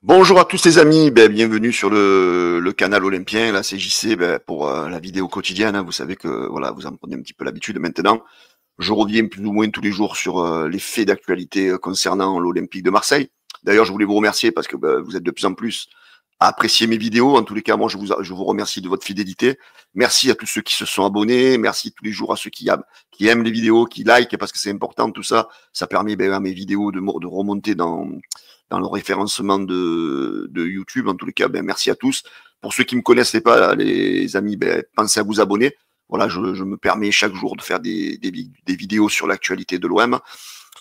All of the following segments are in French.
Bonjour à tous les amis, bienvenue sur le canal Olympien, la CJC, pour la vidéo quotidienne. Vous savez que voilà, vous en prenez un petit peu l'habitude maintenant. Je reviens plus ou moins tous les jours sur les faits d'actualité concernant l'Olympique de Marseille. D'ailleurs, je voulais vous remercier parce que vous êtes de plus en plus à apprécier mes vidéos. En tous les cas, moi, je vous remercie de votre fidélité. Merci à tous ceux qui se sont abonnés. Merci tous les jours à ceux qui aiment les vidéos, qui likent, parce que c'est important tout ça. Ça permet à mes vidéos de remonter dans le référencement de YouTube. En tous les cas, merci à tous. Pour ceux qui ne me connaissaient pas, les amis, pensez à vous abonner. Voilà, je me permets chaque jour de faire des vidéos sur l'actualité de l'OM.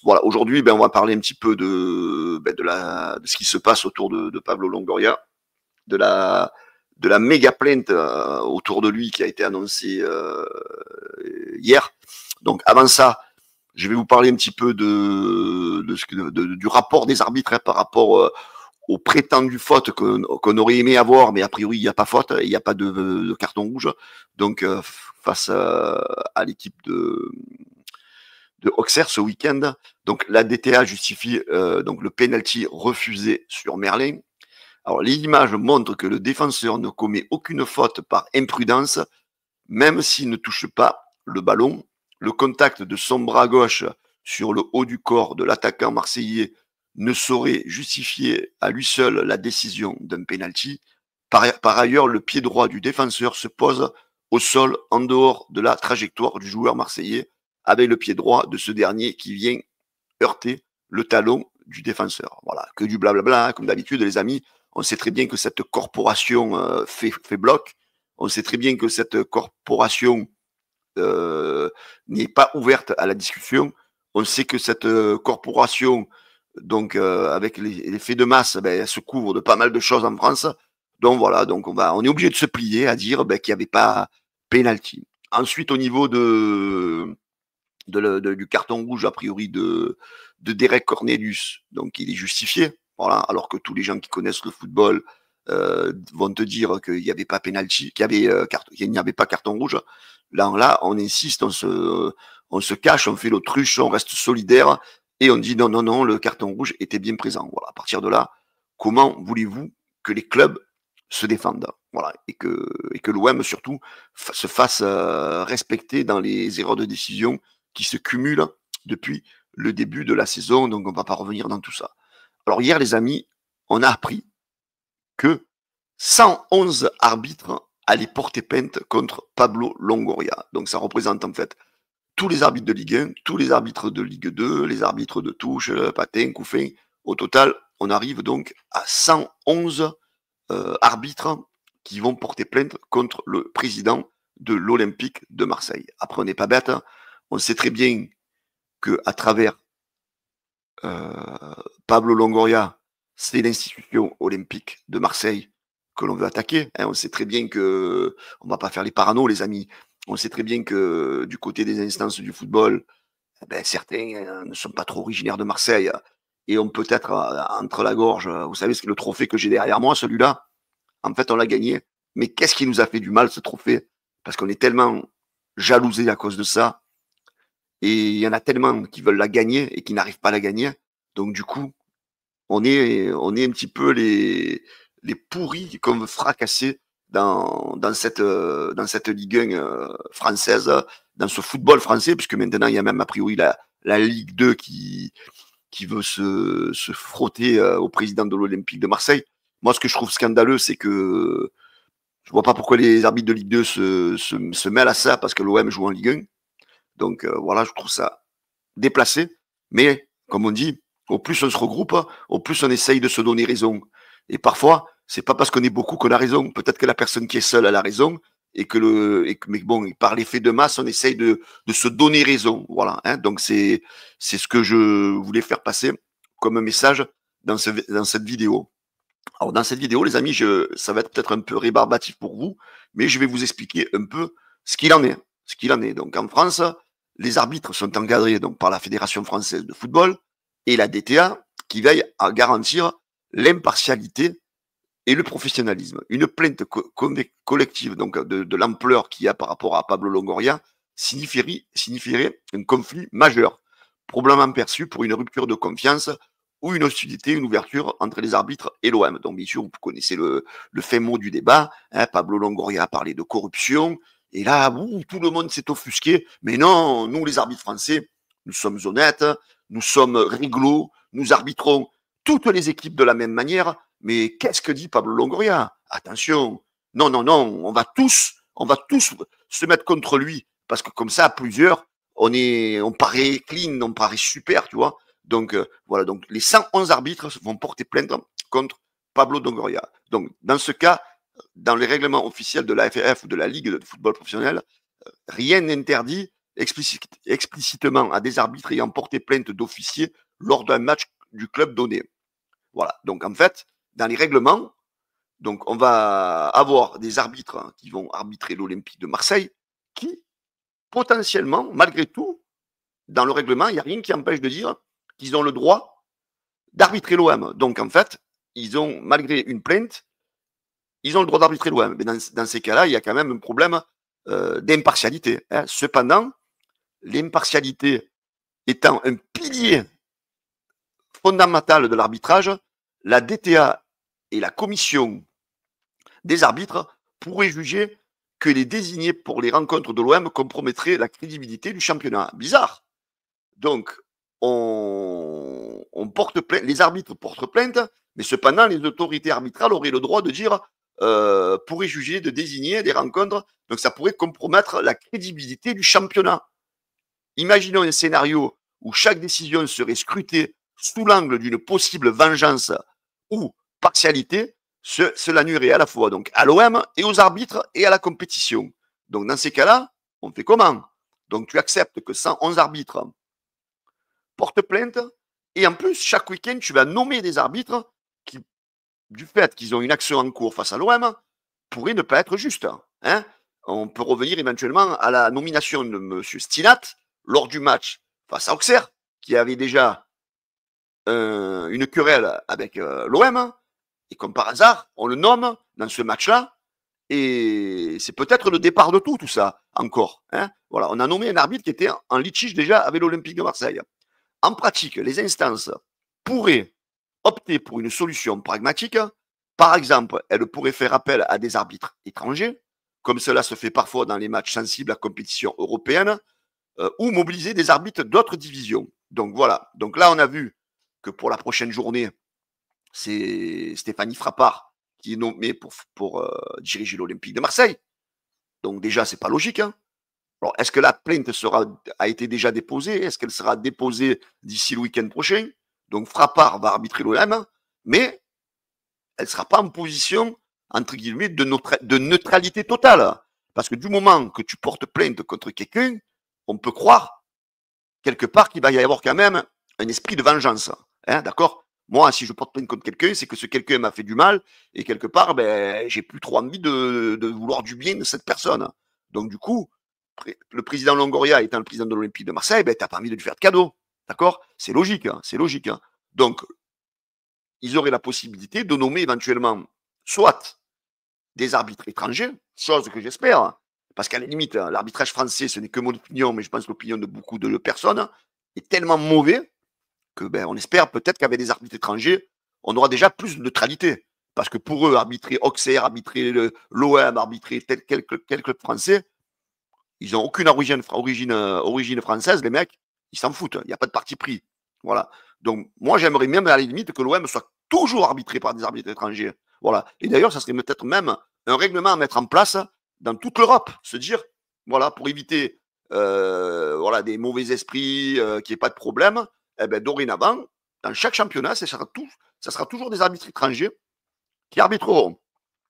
Voilà, aujourd'hui, on va parler un petit peu de ce qui se passe autour de Pablo Longoria, de la méga plainte autour de lui qui a été annoncée hier. Donc, avant ça, je vais vous parler un petit peu du rapport des arbitres par rapport aux prétendues fautes qu'on aurait aimé avoir, mais a priori, il n'y a pas faute, il n'y a pas de carton rouge. Donc, face à l'équipe de Auxerre ce week-end, donc la DTA justifie donc le penalty refusé sur Merlin. Alors, les images montrent que le défenseur ne commet aucune faute par imprudence, même s'il ne touche pas le ballon. Le contact de son bras gauche sur le haut du corps de l'attaquant marseillais ne saurait justifier à lui seul la décision d'un penalty. Par ailleurs, le pied droit du défenseur se pose au sol en dehors de la trajectoire du joueur marseillais, avec le pied droit de ce dernier qui vient heurter le talon du défenseur. Voilà, que du blablabla, comme d'habitude, les amis. On sait très bien que cette corporation fait bloc. On sait très bien que cette corporation n'est pas ouverte à la discussion. On sait que cette corporation, donc avec les faits de masse, elle se couvre de pas mal de choses en France. Donc voilà, donc on est obligé de se plier à dire qu'il n'y avait pas penalty. Ensuite, au niveau du carton rouge, a priori, de Derek Cornelius, donc il est justifié, voilà, alors que tous les gens qui connaissent le football vont te dire qu'il n'y avait pas penalty, qu'il n'y avait pas carton rouge. Là, on insiste, on se cache, on fait l'autruche, on reste solidaire et on dit non, le carton rouge était bien présent. Voilà, à partir de là, comment voulez-vous que les clubs se défendent, voilà, et que l'OM surtout se fasse respecter dans les erreurs de décision qui se cumulent depuis le début de la saison, donc on ne va pas revenir dans tout ça. Alors hier, les amis, on a appris que 111 arbitres allaient porter plainte contre Pablo Longoria. Donc ça représente en fait tous les arbitres de Ligue 1, tous les arbitres de Ligue 2, les arbitres de touche, patin, coup fin. Au total, on arrive donc à 111 arbitres qui vont porter plainte contre le président de l'Olympique de Marseille. Après, on n'est pas bête, hein. On sait très bien qu'à travers Pablo Longoria, c'est l'institution olympique de Marseille que l'on veut attaquer. Hein. On sait très bien que, on va pas faire les paranos, les amis. On sait très bien que du côté des instances du football, certains ne sont pas trop originaires de Marseille et ont peut-être entre la gorge, vous savez, c'est le trophée que j'ai derrière moi, celui-là. En fait, on l'a gagné. Mais qu'est-ce qui nous a fait du mal, ce trophée? Parce qu'on est tellement jalousés à cause de ça. Et il y en a tellement qui veulent la gagner et qui n'arrivent pas à la gagner. Donc, du coup, on est un petit peu les pourris qu'on veut fracasser dans cette Ligue 1 française, dans ce football français, puisque maintenant, il y a même a priori la Ligue 2 qui veut se frotter au président de l'Olympique de Marseille. Moi, ce que je trouve scandaleux, c'est que je vois pas pourquoi les arbitres de Ligue 2 se mêlent à ça, parce que l'OM joue en Ligue 1. Donc voilà, je trouve ça déplacé. Mais, comme on dit, au plus on se regroupe, au plus on essaye de se donner raison. Et parfois, c'est pas parce qu'on est beaucoup qu'on a raison. Peut-être que la personne qui est seule, elle a raison. Mais bon, par l'effet de masse, on essaye de se donner raison. Voilà. Hein. Donc c'est ce que je voulais faire passer comme un message dans cette vidéo. Alors dans cette vidéo, les amis, ça va être peut-être un peu rébarbatif pour vous, mais je vais vous expliquer un peu ce qu'il en est. Ce qu'il en est. Donc en France, les arbitres sont encadrés donc par la Fédération française de football et la DTA qui veille à garantir l'impartialité et le professionnalisme. Une plainte collective donc de l'ampleur qu'il y a par rapport à Pablo Longoria signifierait un conflit majeur, probablement perçu pour une rupture de confiance ou une hostilité, une ouverture entre les arbitres et l'OM. Donc, bien sûr, vous connaissez le fin mot du débat. Hein, Pablo Longoria a parlé de corruption. Et là, tout le monde s'est offusqué. Mais non, nous, les arbitres français, nous sommes honnêtes, nous sommes réglo, nous arbitrons toutes les équipes de la même manière. Mais qu'est-ce que dit Pablo Longoria? Attention, non, non, non, on va tous se mettre contre lui. Parce que comme ça, à plusieurs, on paraît clean, on paraît super, tu vois. Donc, voilà, donc les 111 arbitres vont porter plainte contre Pablo Longoria. Donc, dans ce cas, dans les règlements officiels de la FFF ou de la Ligue de football professionnel, rien n'interdit explicitement à des arbitres ayant porté plainte d'officiers lors d'un match du club donné. Voilà. Donc, en fait, dans les règlements, donc on va avoir des arbitres qui vont arbitrer l'Olympique de Marseille qui, potentiellement, malgré tout, dans le règlement, il n'y a rien qui empêche de dire qu'ils ont le droit d'arbitrer l'OM. Donc, en fait, ils ont, malgré une plainte, ils ont le droit d'arbitrer l'OM. Mais dans ces cas-là, il y a quand même un problème d'impartialité. Hein. Cependant, l'impartialité étant un pilier fondamental de l'arbitrage, la DTA et la commission des arbitres pourraient juger que les désignés pour les rencontres de l'OM compromettraient la crédibilité du championnat. Bizarre. Donc, on porte plainte, les arbitres portent plainte, mais cependant, les autorités arbitrales auraient le droit de dire, pourraient juger, de désigner des rencontres. Donc, ça pourrait compromettre la crédibilité du championnat. Imaginons un scénario où chaque décision serait scrutée sous l'angle d'une possible vengeance ou partialité. Cela nuirait à la fois donc à l'OM et aux arbitres et à la compétition. Donc, dans ces cas-là, on fait comment? Donc, tu acceptes que 111 arbitres portent plainte et en plus, chaque week-end, tu vas nommer des arbitres qui, du fait qu'ils ont une action en cours face à l'OM, pourraient ne pas être justes. Hein. On peut revenir éventuellement à la nomination de M. Stinat lors du match face à Auxerre, qui avait déjà une querelle avec l'OM, et comme par hasard, on le nomme dans ce match-là, et c'est peut-être le départ de tout ça, encore. Hein. Voilà, on a nommé un arbitre qui était en litige déjà avec l'Olympique de Marseille. En pratique, les instances pourraient opter pour une solution pragmatique. Par exemple, elles pourraient faire appel à des arbitres étrangers, comme cela se fait parfois dans les matchs sensibles à compétition européenne, ou mobiliser des arbitres d'autres divisions. Donc voilà, donc là on a vu que pour la prochaine journée, c'est Stéphanie Frappard qui est nommée pour diriger l'Olympique de Marseille. Donc déjà, c'est pas logique. Hein. Alors, est-ce que la plainte a été déjà déposée? Est-ce qu'elle sera déposée d'ici le week-end prochain? Donc Frappard va arbitrer l'OM, mais elle ne sera pas en position, entre guillemets, de neutralité totale. Parce que du moment que tu portes plainte contre quelqu'un, on peut croire, quelque part, qu'il va y avoir quand même un esprit de vengeance. Hein, d'accord? Moi, si je porte plainte contre quelqu'un, c'est que ce quelqu'un m'a fait du mal, et quelque part, ben, j'ai plus trop envie de vouloir du bien de cette personne. Donc, du coup, le président Longoria étant le président de l'Olympique de Marseille, ben, t'as pas envie de lui faire de cadeau. D'accord? C'est logique, hein, c'est logique. Hein. Donc, ils auraient la possibilité de nommer éventuellement soit des arbitres étrangers, chose que j'espère, parce qu'à la limite, l'arbitrage français, ce n'est que mon opinion, mais je pense l'opinion de beaucoup de personnes, est tellement mauvais que ben, on espère peut-être qu'avec des arbitres étrangers, on aura déjà plus de neutralité. Parce que pour eux, arbitrer Auxerre, arbitrer l'OM, arbitrer quel club français, ils n'ont aucune origine française, les mecs, ils s'en foutent, il n'y a pas de parti pris. Voilà. Donc, moi, j'aimerais même à la limite que l'OM soit toujours arbitré par des arbitres étrangers. Voilà. Et d'ailleurs, ça serait peut-être même un règlement à mettre en place dans toute l'Europe. Se dire, voilà, pour éviter voilà, des mauvais esprits, qu'il n'y ait pas de problème, eh ben, dorénavant, dans chaque championnat, ça sera toujours des arbitres étrangers qui arbitreront.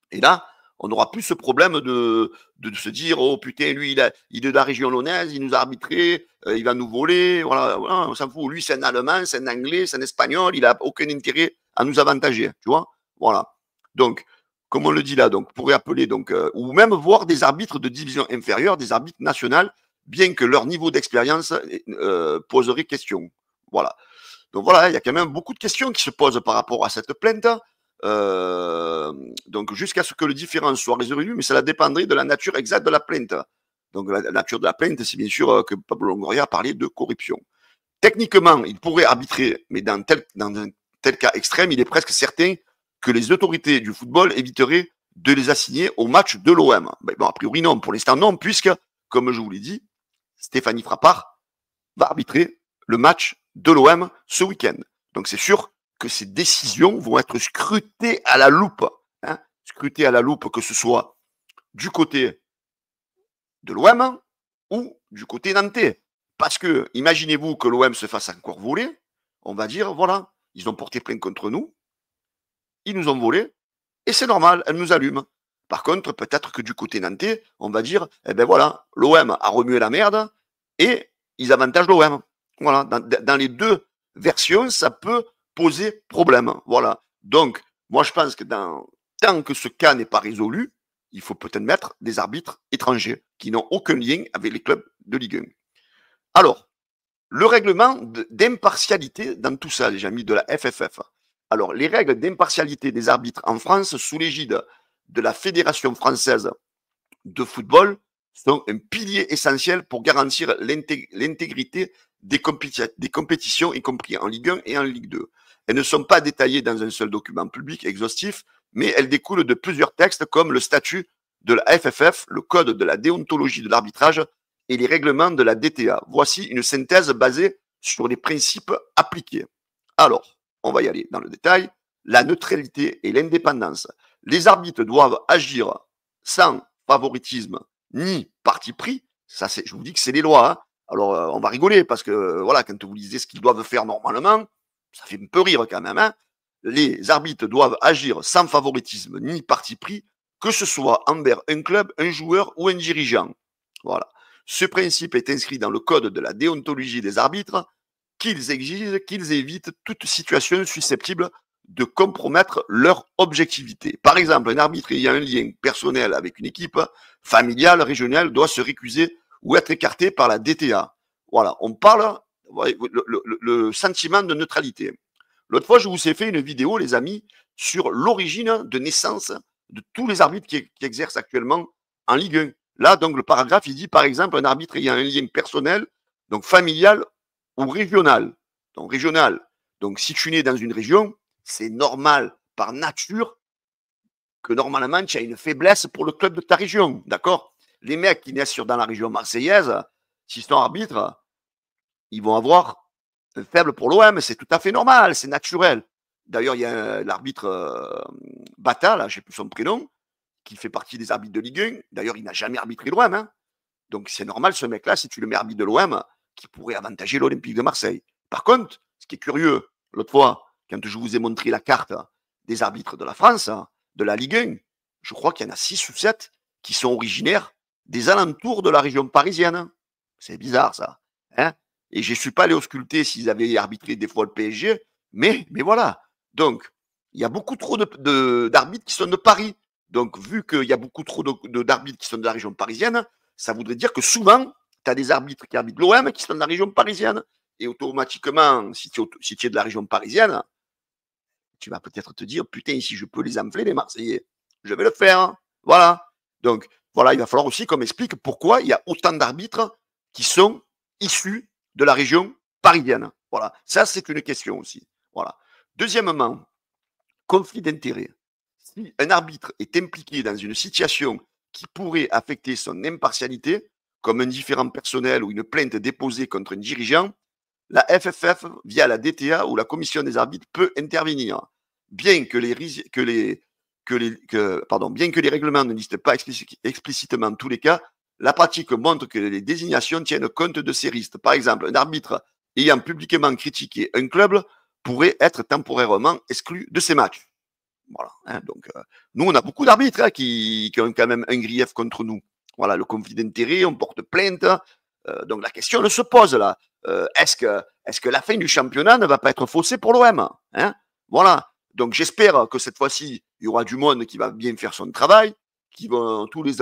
Et là, on n'aura plus ce problème de se dire, oh putain, lui, il est de la région lyonnaise, il nous a arbitré, il va nous voler, voilà, voilà, on s'en fout. Lui, c'est un Allemand, c'est un Anglais, c'est un Espagnol, il n'a aucun intérêt à nous avantager, tu vois. Voilà. Donc, comme on le dit là, donc, pourrait appeler, donc, ou même voir des arbitres de division inférieure, des arbitres nationaux, bien que leur niveau d'expérience poserait question. Voilà. Donc voilà, il y a quand même beaucoup de questions qui se posent par rapport à cette plainte. Donc jusqu'à ce que le différend soit résolu, mais cela dépendrait de la nature exacte de la plainte. Donc la nature de la plainte, c'est bien sûr que Pablo Longoria a parlé de corruption. techniquement, il pourrait arbitrer, mais dans un tel cas extrême, il est presque certain que les autorités du football éviteraient de les assigner au match de l'OM. Ben bon, a priori non, pour l'instant non, puisque, comme je vous l'ai dit, Stéphanie Frappart va arbitrer le match de l'OM ce week-end. Donc c'est sûr que ces décisions vont être scrutées à la loupe. Hein, scrutées à la loupe, que ce soit du côté de l'OM ou du côté nantais. Parce que, imaginez-vous que l'OM se fasse encore voler, on va dire, voilà, ils ont porté plainte contre nous, ils nous ont volé, et c'est normal, elles nous allument. Par contre, peut-être que du côté nantais, on va dire, eh ben voilà, l'OM a remué la merde, et ils avantagent l'OM. Voilà, dans les deux versions, ça peut poser problème. Voilà. Donc, moi je pense que tant que ce cas n'est pas résolu, il faut peut-être mettre des arbitres étrangers qui n'ont aucun lien avec les clubs de Ligue 1. Alors, le règlement d'impartialité dans tout ça, les amis de la FFF. Alors, les règles d'impartialité des arbitres en France, sous l'égide de la Fédération française de football, sont un pilier essentiel pour garantir l'intégrité des compétitions, y compris en Ligue 1 et en Ligue 2. Elles ne sont pas détaillées dans un seul document public exhaustif, mais elles découlent de plusieurs textes comme le statut de la FFF, le code de la déontologie de l'arbitrage et les règlements de la DTA. Voici une synthèse basée sur les principes appliqués. Alors, on va y aller dans le détail. La neutralité et l'indépendance. Les arbitres doivent agir sans favoritisme ni parti pris. Ça, je vous dis que c'est les lois. Hein. Alors, on va rigoler parce que, voilà, quand vous lisez ce qu'ils doivent faire normalement, ça fait un peu rire quand même. Hein. Les arbitres doivent agir sans favoritisme ni parti pris, que ce soit envers un club, un joueur ou un dirigeant. Voilà. Ce principe est inscrit dans le code de la déontologie des arbitres, qu'ils exigent qu'ils évitent toute situation susceptible de compromettre leur objectivité. Par exemple, un arbitre ayant un lien personnel avec une équipe familiale, régionale, doit se récuser ou être écarté par la DTA. Voilà, on parle le sentiment de neutralité. L'autre fois, je vous ai fait une vidéo, les amis, sur l'origine de naissance de tous les arbitres qui exercent actuellement en Ligue 1. Là, donc, le paragraphe, il dit, par exemple, un arbitre ayant un lien personnel, donc familial ou régional. Donc, régional. Donc, si tu nais dans une région, c'est normal, par nature, que normalement, tu as une faiblesse pour le club de ta région. D'accord? Les mecs qui naissent dans la région marseillaise, s'ils sont arbitres, ils vont avoir un faible pour l'OM. C'est tout à fait normal, c'est naturel. D'ailleurs, il y a l'arbitre Bata, là, je ne sais plus son prénom, qui fait partie des arbitres de Ligue 1. D'ailleurs, il n'a jamais arbitré l'OM. Hein. Donc, c'est normal, ce mec-là, si tu le mets arbitre de l'OM, qui pourrait avantager l'Olympique de Marseille. Par contre, ce qui est curieux, l'autre fois, quand je vous ai montré la carte des arbitres de la France, de la Ligue 1, je crois qu'il y en a 6 ou 7 qui sont originaires des alentours de la région parisienne. C'est bizarre, ça. Hein, et je ne suis pas allé ausculter s'ils avaient arbitré des fois le PSG, mais voilà. Donc, il y a beaucoup trop d'arbitres qui sont de Paris. Donc, vu qu'il y a beaucoup trop d'arbitres qui sont de la région parisienne, ça voudrait dire que souvent, tu as des arbitres qui arbitrent l'OM qui sont de la région parisienne. Et automatiquement, si tu es de la région parisienne, tu vas peut-être te dire, putain, si je peux les enfler, les Marseillais, je vais le faire. Hein. Voilà. Donc, voilà, il va falloir aussi qu'on m'explique pourquoi il y a autant d'arbitres qui sont issus de la région parisienne. Voilà. Ça, c'est une question aussi. Voilà. Deuxièmement, conflit d'intérêts. Si un arbitre est impliqué dans une situation qui pourrait affecter son impartialité, comme un différend personnel ou une plainte déposée contre un dirigeant, la FFF, via la DTA ou la commission des arbitres, peut intervenir. Bien que les règlements ne listent pas explicitement tous les cas, la pratique montre que les désignations tiennent compte de ces risques. Par exemple, un arbitre ayant publiquement critiqué un club pourrait être temporairement exclu de ces matchs. Voilà. Hein, donc, nous, on a beaucoup d'arbitres hein, qui ont quand même un grief contre nous. Voilà, le conflit d'intérêts, on porte plainte. Donc, la question elle se pose là. Est-ce que la fin du championnat ne va pas être faussée pour l'OM hein. Voilà. Donc, j'espère que cette fois-ci, il y aura du monde qui va bien faire son travail, tous les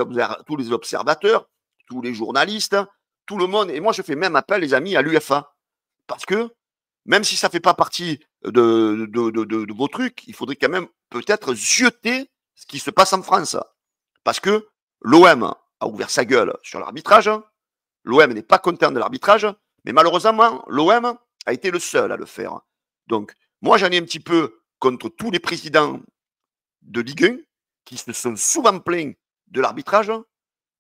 observateurs, tous les journalistes, tout le monde. Et moi, je fais même appel, les amis, à l'UEFA. Parce que, même si ça ne fait pas partie de vos trucs, il faudrait quand même peut-être zioter ce qui se passe en France. Parce que l'OM a ouvert sa gueule sur l'arbitrage. L'OM n'est pas content de l'arbitrage. Mais malheureusement, l'OM a été le seul à le faire. Donc, moi, j'en ai un petit peu contre tous les présidents de Ligue 1 qui se sont souvent plaints de l'arbitrage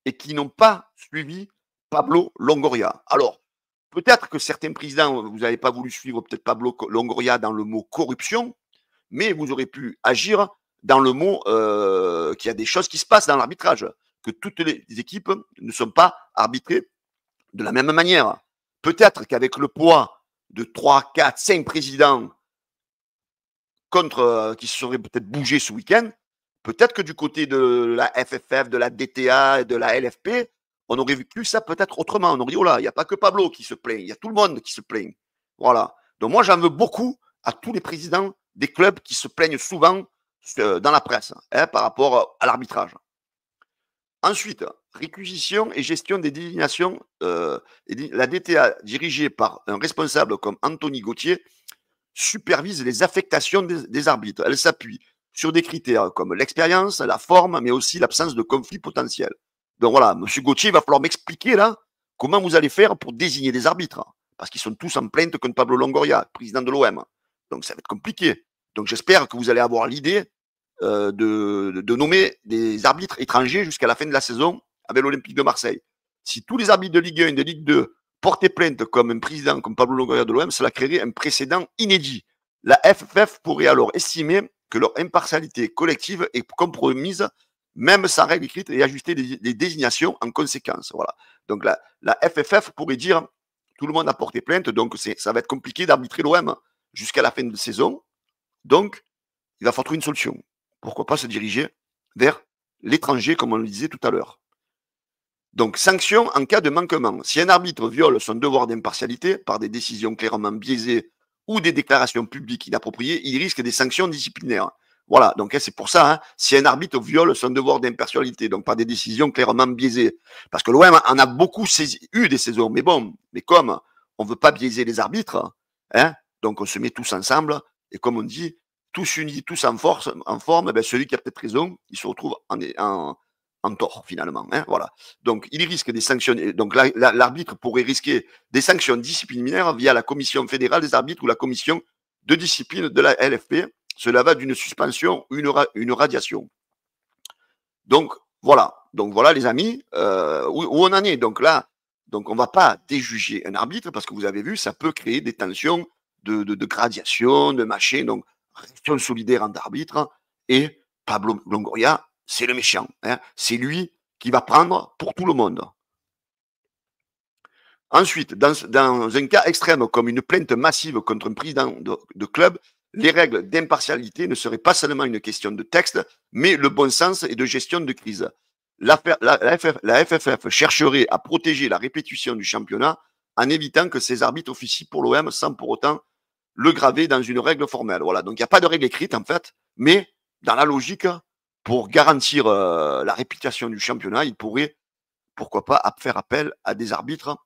et qui n'ont pas suivi Pablo Longoria. Alors, peut-être que certains présidents, vous n'avez pas voulu suivre peut-être Pablo Longoria dans le mot corruption, mais vous aurez pu agir dans le mot qu'il y a des choses qui se passent dans l'arbitrage, que toutes les équipes ne sont pas arbitrées de la même manière. Peut-être qu'avec le poids de 3, 4, 5 présidents contre qui se seraient peut-être bougés ce week-end, peut-être que du côté de la FFF, de la DTA et de la LFP, on aurait vécu ça peut-être autrement. On aurait dit, oh là, il n'y a pas que Pablo qui se plaint, il y a tout le monde qui se plaint. Voilà. Donc moi, j'en veux beaucoup à tous les présidents des clubs qui se plaignent souvent dans la presse par rapport à l'arbitrage. Ensuite, réquisition et gestion des désignations. La DTA, dirigée par un responsable comme Anthony Gauthier, supervise les affectations des arbitres. Elle s'appuie sur des critères comme l'expérience, la forme, mais aussi l'absence de conflit potentiel. Donc voilà, M. Gauthier, il va falloir m'expliquer là comment vous allez faire pour désigner des arbitres. Parce qu'ils sont tous en plainte contre Pablo Longoria, président de l'OM. Donc ça va être compliqué. Donc j'espère que vous allez avoir l'idée de nommer des arbitres étrangers jusqu'à la fin de la saison avec l'Olympique de Marseille. Si tous les arbitres de Ligue 1 et de Ligue 2 portaient plainte comme un président comme Pablo Longoria de l'OM, cela créerait un précédent inédit. La FFF pourrait alors estimer que leur impartialité collective est compromise, même sans règle écrite, et ajuster les désignations en conséquence. Voilà. Donc la FFF pourrait dire tout le monde a porté plainte, donc ça va être compliqué d'arbitrer l'OM jusqu'à la fin de saison. Donc, il va falloir trouver une solution. Pourquoi pas se diriger vers l'étranger, comme on le disait tout à l'heure. Donc, sanction en cas de manquement. Si un arbitre viole son devoir d'impartialité par des décisions clairement biaisées ou des déclarations publiques inappropriées, il risque des sanctions disciplinaires. Voilà, donc c'est pour ça, si un arbitre viole son devoir d'impartialité, donc par des décisions clairement biaisées, parce que l'OM en a beaucoup eu des saisons, mais bon, mais comme on ne veut pas biaiser les arbitres, donc on se met tous ensemble, et comme on dit, tous unis, tous en forme, celui qui a peut-être raison, il se retrouve en tort finalement. Voilà. Donc il risque des sanctions. Donc l'arbitre pourrait risquer des sanctions disciplinaires via la Commission fédérale des arbitres ou la Commission de discipline de la LFP. Cela va d'une suspension ou une radiation. Donc voilà. Donc voilà les amis, où on en est. Donc là, donc on ne va pas déjuger un arbitre parce que vous avez vu, ça peut créer des tensions de gradation, de machin. Donc restons solidaires entre arbitres. Et Pablo Longoria, c'est le méchant. C'est lui qui va prendre pour tout le monde. Ensuite, dans un cas extrême comme une plainte massive contre un président de club, les règles d'impartialité ne seraient pas seulement une question de texte, mais le bon sens et de gestion de crise. La FFF chercherait à protéger la répétition du championnat en évitant que ses arbitres officient pour l'OM sans pour autant le graver dans une règle formelle. Voilà, donc il n'y a pas de règle écrite en fait, mais dans la logique, pour garantir la réputation du championnat, il pourrait, pourquoi pas, faire appel à des arbitres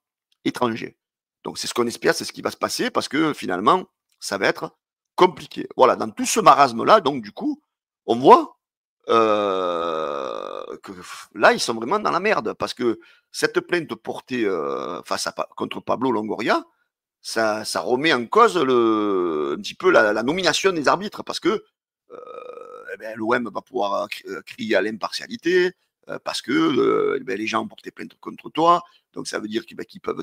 étrangers. Donc c'est ce qu'on espère, c'est ce qui va se passer, parce que finalement, ça va être compliqué. Voilà, dans tout ce marasme-là, donc du coup, on voit que là, ils sont vraiment dans la merde, parce que cette plainte portée contre Pablo Longoria, ça remet en cause un petit peu la nomination des arbitres, parce que l'OM va pouvoir crier à l'impartialité, parce que les gens ont porté plainte contre toi, donc ça veut dire qu'ils peuvent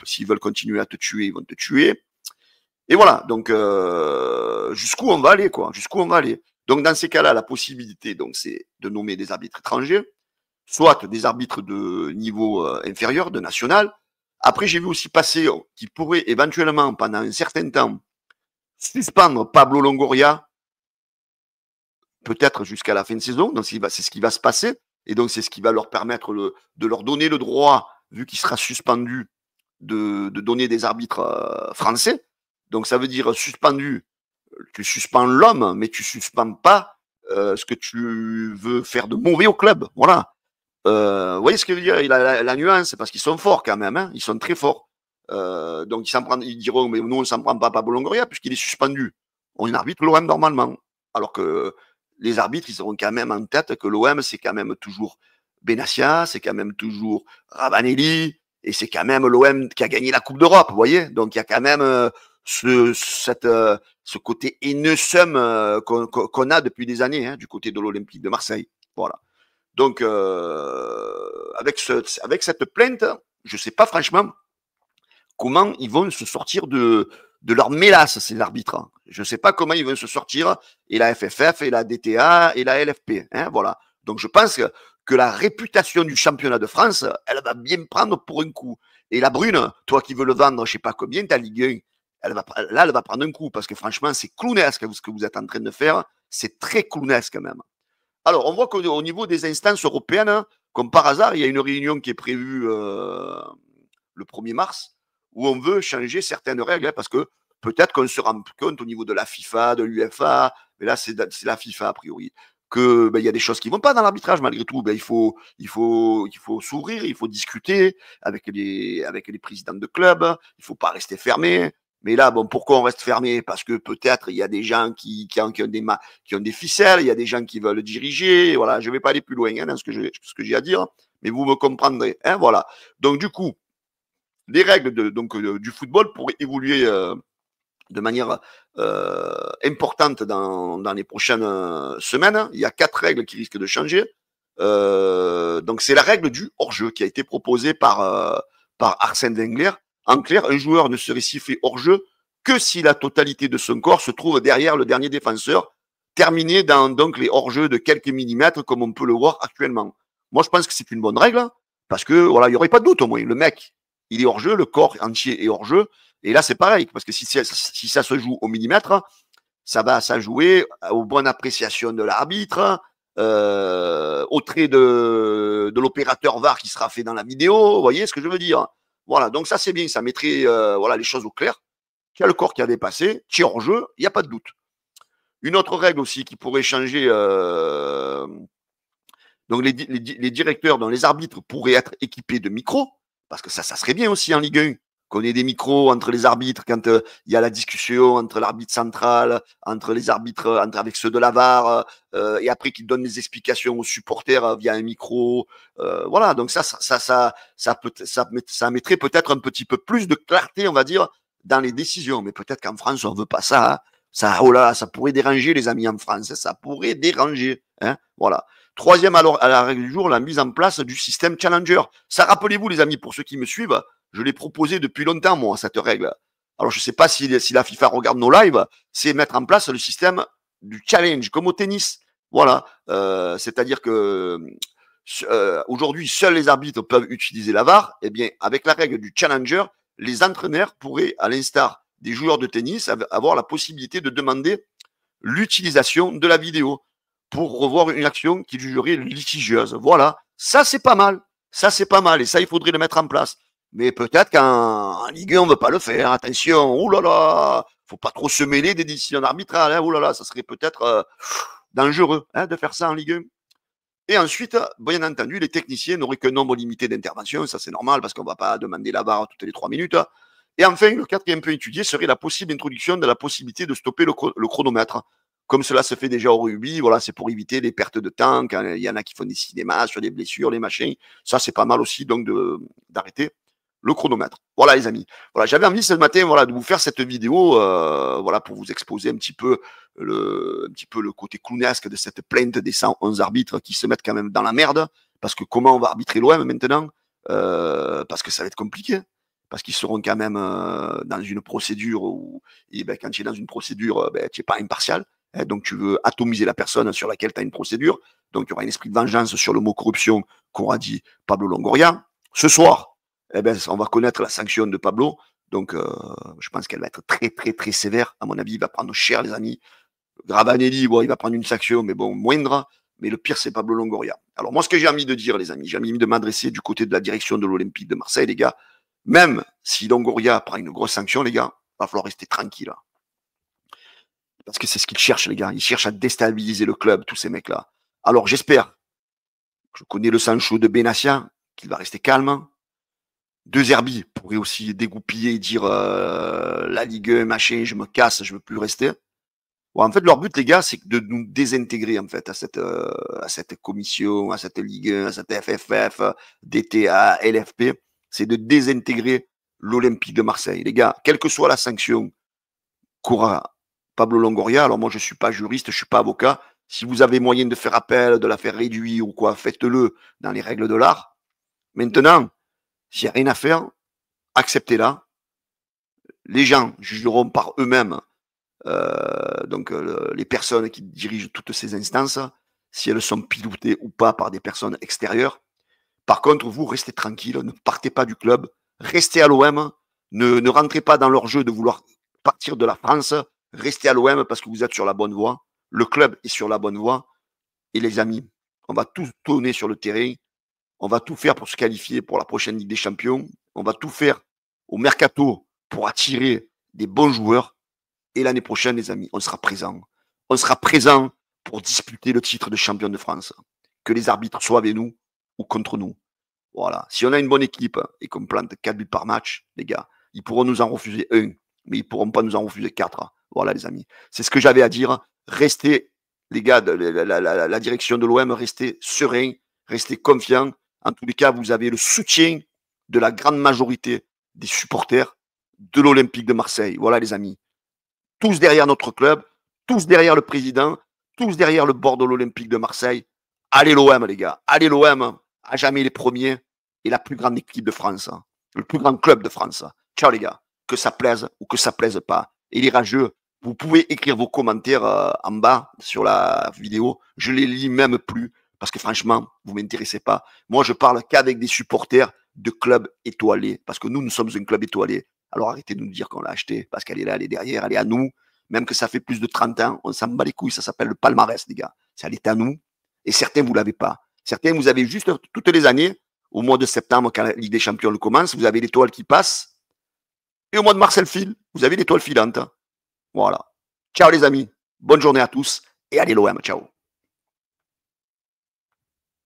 s'ils veulent continuer à te tuer, ils vont te tuer. Et voilà, donc jusqu'où on va aller, quoi, jusqu'où on va aller. Donc dans ces cas-là, la possibilité, donc, c'est de nommer des arbitres étrangers, soit des arbitres de niveau inférieur, de national. Après, j'ai vu aussi passer qui pourrait éventuellement, pendant un certain temps, suspendre Pablo Longoria, peut-être jusqu'à la fin de saison. Donc c'est ce qui va se passer. Et donc c'est ce qui va leur permettre de leur donner le droit, vu qu'il sera suspendu, de donner des arbitres français. Donc ça veut dire suspendu, tu suspends l'homme, mais tu suspends pas ce que tu veux faire de mauvais au club. Voilà. Vous voyez ce que je veux dire? Il a la nuance, parce qu'ils sont forts quand même, ils sont très forts. Donc ils diront, mais nous on s'en prend pas à Pablo Longoria puisqu'il est suspendu. On arbitre l'OM normalement. Alors que les arbitres, ils auront quand même en tête que l'OM, c'est quand même toujours Benassia, c'est quand même toujours Ravanelli, Et c'est quand même l'OM qui a gagné la Coupe d'Europe, vous voyez. Donc il y a quand même ce côté haineux qu'on a depuis des années hein, du côté de l'Olympique de Marseille. Voilà. Donc avec cette plainte, je sais pas franchement comment ils vont se sortir de leur mélasse, ces arbitres. Je ne sais pas comment ils vont se sortir, et la FFF, et la DTA, et la LFP. Hein, voilà. Donc je pense que la réputation du championnat de France, elle va bien prendre pour un coup. Et la Brune, toi qui veux le vendre, je ne sais pas combien, ta Ligue 1, elle va prendre un coup, parce que franchement, c'est clownesque ce que vous êtes en train de faire. C'est très clownesque même. Alors, on voit qu'au niveau des instances européennes, comme par hasard, il y a une réunion qui est prévue le 1er mars, où on veut changer certaines règles, hein, parce que peut-être qu'on se rend compte au niveau de la FIFA, de l'UEFA, mais là c'est la FIFA a priori, que y a des choses qui vont pas dans l'arbitrage malgré tout. Il faut s'ouvrir, il faut discuter avec les présidents de clubs, il faut pas rester fermé. Mais là, bon, pourquoi on reste fermé? Parce que peut-être il y a des gens qui ont des ficelles, il y a des gens qui veulent diriger. Voilà, je vais pas aller plus loin hein, dans ce que j'ai à dire, mais vous me comprendrez. Hein, voilà. Donc du coup, les règles du football pourraient évoluer de manière importante dans les prochaines semaines. Il y a 4 règles qui risquent de changer. Donc c'est la règle du hors-jeu qui a été proposée par Arsène Wenger. En clair, un joueur ne serait sifflé hors-jeu que si la totalité de son corps se trouve derrière le dernier défenseur, terminé dans donc les hors-jeux de quelques millimètres, comme on peut le voir actuellement. Moi, je pense que c'est une bonne règle, parce que voilà, il n'y aurait pas de doute au moins. Le mec, il est hors-jeu, le corps entier est hors-jeu. Et là, c'est pareil, parce que si ça se joue au millimètre, ça va jouer aux bonnes appréciations de l'arbitre, au trait de l'opérateur VAR qui sera fait dans la vidéo. Vous voyez ce que je veux dire? Voilà, donc ça, c'est bien. Ça mettrait voilà, les choses au clair. Il y a le corps qui a dépassé, tir hors-jeu, il n'y a pas de doute. Une autre règle aussi qui pourrait changer, donc les directeurs, donc les arbitres pourraient être équipés de micros, parce que ça serait bien aussi en Ligue 1, qu'on ait des micros entre les arbitres quand il y a la discussion entre l'arbitre central, entre les arbitres, avec ceux de la VAR, et après qu'ils donnent des explications aux supporters via un micro. Voilà, donc ça mettrait peut-être un petit peu plus de clarté, on va dire, dans les décisions. Mais peut-être qu'en France, on veut pas ça. Hein. Oh là, ça pourrait déranger les amis en France. Ça pourrait déranger. Hein, voilà. Troisième, alors, à la règle du jour, la mise en place du système Challenger. Ça, rappelez-vous, les amis, pour ceux qui me suivent, je l'ai proposé depuis longtemps, moi, cette règle. Alors, je ne sais pas si la FIFA regarde nos lives, c'est mettre en place le système du challenge, comme au tennis. Voilà. C'est-à-dire que aujourd'hui, seuls les arbitres peuvent utiliser la VAR. Eh bien, avec la règle du Challenger, les entraîneurs pourraient, à l'instar des joueurs de tennis, avoir la possibilité de demander l'utilisation de la vidéo pour revoir une action qu'ils jugeraient litigieuse. Voilà, ça c'est pas mal. Ça c'est pas mal et ça il faudrait le mettre en place. Mais peut-être qu'en Ligue 1 on ne veut pas le faire. Attention, oh là là, faut pas trop se mêler des décisions arbitrales. Hein, oh là là, ça serait peut-être dangereux hein, de faire ça en Ligue 1. Et ensuite, bien entendu, les techniciens n'auraient qu'un nombre limité d'interventions. Ça c'est normal parce qu'on ne va pas demander la barre toutes les 3 minutes. Et enfin, le quatrième point étudié serait la possible introduction de la possibilité de stopper le chronomètre. Comme cela se fait déjà au rugby, voilà, c'est pour éviter les pertes de temps, quand il y en a qui font des cinémas sur des blessures, les machins. Ça, c'est pas mal aussi, donc, d'arrêter le chronomètre. Voilà, les amis. Voilà, j'avais envie ce matin, voilà, de vous faire cette vidéo, voilà, pour vous exposer un petit peu le côté clownesque de cette plainte des 111 arbitres qui se mettent quand même dans la merde. Parce que comment on va arbitrer l'OM maintenant? Parce que ça va être compliqué. Parce qu'ils seront quand même dans une procédure où, et ben, quand tu es dans une procédure, ben, tu n'es pas impartial. Hein, donc tu veux atomiser la personne sur laquelle tu as une procédure. Donc il y aura un esprit de vengeance sur le mot corruption qu'aura dit Pablo Longoria. Ce soir, eh ben, on va connaître la sanction de Pablo. Donc je pense qu'elle va être très très très sévère. À mon avis, il va prendre cher, les amis. Grabanelli, bon, il va prendre une sanction, mais bon, moindre. Mais le pire, c'est Pablo Longoria. Alors moi, ce que j'ai envie de dire, les amis, j'ai envie de m'adresser du côté de la direction de l'Olympique de Marseille, les gars. Même si Longoria prend une grosse sanction, les gars, il va falloir rester tranquille. Parce que c'est ce qu'ils cherchent, les gars. Ils cherchent à déstabiliser le club, tous ces mecs-là. Alors, j'espère, je connais le sang chaud de Benassia, qu'il va rester calme. De Zerbi pourrait aussi dégoupiller et dire la Ligue 1, machin, je me casse, je ne veux plus rester. Bon, en fait, leur but, les gars, c'est de nous désintégrer, en fait, à cette commission, à cette Ligue 1, à cette FFF, DTA, LFP. c'est de désintégrer l'Olympique de Marseille. Les gars, quelle que soit la sanction qu'aura Pablo Longoria, alors moi je ne suis pas juriste, je ne suis pas avocat, si vous avez moyen de faire appel, de la faire réduire ou quoi, faites-le dans les règles de l'art. Maintenant, s'il n'y a rien à faire, acceptez-la. Les gens jugeront par eux-mêmes, les personnes qui dirigent toutes ces instances, si elles sont pilotées ou pas par des personnes extérieures. Par contre, vous, restez tranquille, ne partez pas du club, restez à l'OM, ne rentrez pas dans leur jeu de vouloir partir de la France, restez à l'OM parce que vous êtes sur la bonne voie, le club est sur la bonne voie, et les amis, on va tout donner sur le terrain, on va tout faire pour se qualifier pour la prochaine Ligue des Champions, on va tout faire au mercato pour attirer des bons joueurs, et l'année prochaine, les amis, on sera présent. On sera présent pour disputer le titre de champion de France. Que les arbitres soient avec nous ou contre nous. Voilà. Si on a une bonne équipe et qu'on plante 4 buts par match, les gars, ils pourront nous en refuser 1, mais ils ne pourront pas nous en refuser 4. Voilà, les amis. C'est ce que j'avais à dire. Restez, les gars, la direction de l'OM, restez serein, restez confiants. En tous les cas, vous avez le soutien de la grande majorité des supporters de l'Olympique de Marseille. Voilà, les amis. Tous derrière notre club, tous derrière le président, tous derrière le bord de l'Olympique de Marseille. Allez l'OM, les gars. Allez l'OM, à jamais les premiers et la plus grande équipe de France. Le plus grand club de France. Ciao, les gars. Que ça plaise ou que ça plaise pas. Et les rageux, vous pouvez écrire vos commentaires en bas sur la vidéo. Je les lis même plus parce que franchement, vous m'intéressez pas. Moi, je parle qu'avec des supporters de clubs étoilés parce que nous sommes un club étoilé. Alors arrêtez de nous dire qu'on l'a acheté parce qu'elle est là, elle est derrière, elle est à nous. Même que ça fait plus de 30 ans, on s'en bat les couilles. Ça s'appelle le palmarès, les gars. Elle est à nous. Et certains, vous ne l'avez pas. Certains, vous avez juste toutes les années, au mois de septembre, quand la Ligue des Champions commence, vous avez l'étoile qui passe. Et au mois de mars, elle file. Vous avez l'étoile filante. Voilà. Ciao les amis. Bonne journée à tous. Et allez l'OM. Ciao.